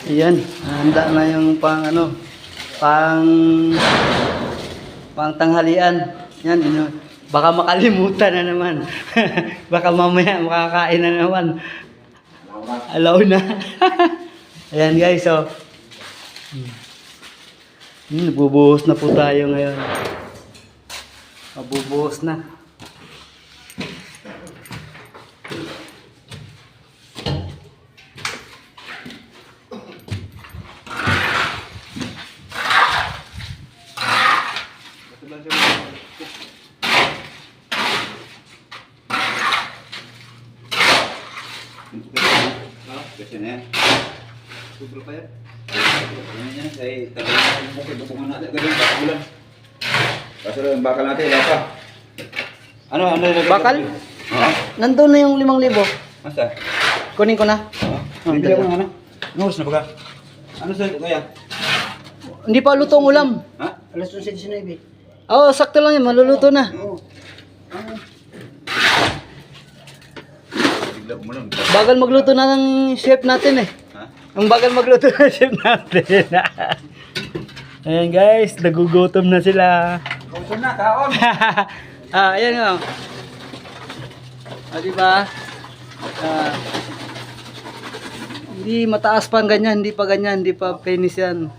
Ayan, handa na yung pang ano, pang tanghalian. Yan, baka makalimutan na naman. Baka mamaya makakain na naman. Alaw na. Ayan guys, so. Nagbubuhos na po tayo ngayon. Mabubuhos na. Kasi na yan. Sobra pa yan. Ano yan? Say, talagang bukid-bukungan natin. Ganun, bakabulan. Kaso yung bakal natin, wala pa. Ano? Bakal? Nandun na yung 5,000. Masa? Kunin ko na. Bibili ako ng ano? Ngus na baga. Ano sa ito yan? Hindi pa luto ang ulam. Ha? Alas 11:19. Oo, sakto lang yan. Maluluto na. Oo. Bigla mo lang. Bagal magluto na ng chef natin eh. Ha? Ang bagal magluto ng chef natin. Ayan guys, nagugutom na sila. Kauson na, kaon! Ayan nga. Diba? Hindi mataas pa ang ganyan, hindi pa ganyan, hindi pa penis yan.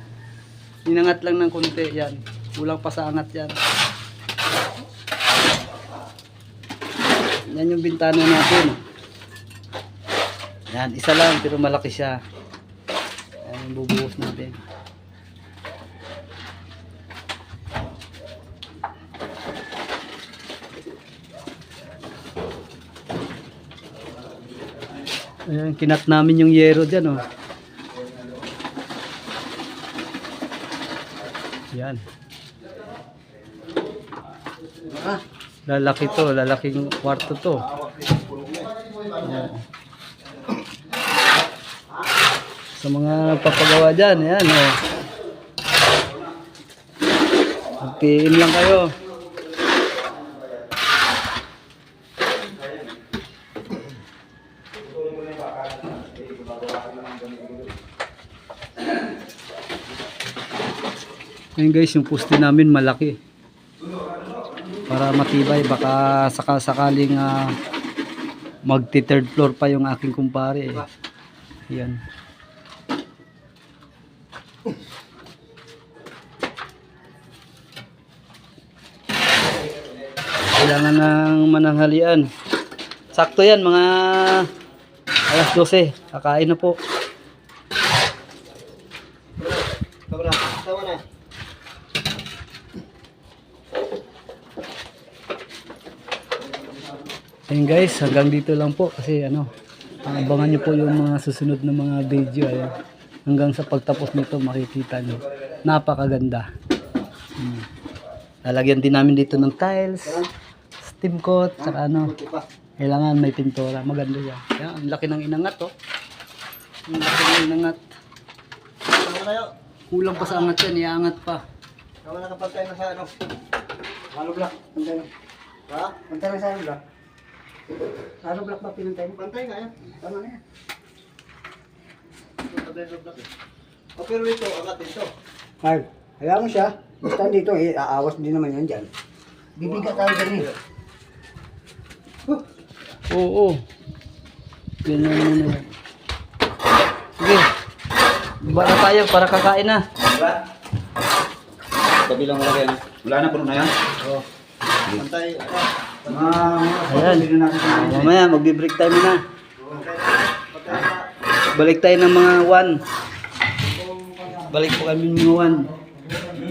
Inangat lang ng konti yan. Kulang pa sa angat yan. Yan yung bintana natin. Yan, isa lang pero malaki siya. Yan yung bubuhos natin. Ayan, kinat namin yung yero dyan, oh. Yan. Lalaki to, lalaking kwarto to. Yan. Sa mga nagpapagawa dyan, yan, oh. Magtiin lang kayo. Ngayon guys, yung poste namin malaki para matibay, baka sakaling magti third floor pa yung aking kumpare. Yan. Kailangan ng mananghalian. Sakto yan, mga alas 12 kakain na po. Tawa na. Ayun guys, hanggang dito lang po kasi abangan nyo po yung mga susunod na mga video. Ayan. Hanggang sa pagtapos nito makikita nyo. Napakaganda. Lalagyan din namin dito ng tiles, steam coat, saka kailangan may pintura. Maganda yan. Yan, ang laki ng inangat, oh. Ang laki ng inangat. Tawa na yun. Kulang pa sa angat yan, iangat pa. Tawa na kapag tayo na sa ano. Halo block. Pantay na. Ha? Pantay na sa halo block. Halo block ba pinantay mo? Pantay nga yan. Tama na yan. Pantay halo block eh. O pero ito, angat dito. Ay, hayaan mo siya. Basta dito eh, aawas din naman yan dyan. Bibigat tayo dyan eh. Oo. Ganyan muna yan. Sige. Baba na tayo para kakain na. Diba? Tabi lang wala yan. Wala na, puno na yan. Oo. Pantay, Ayan. Mamaya, magbe-break time na. Balik tayo ng mga 1. Balik po kami ng mga 1.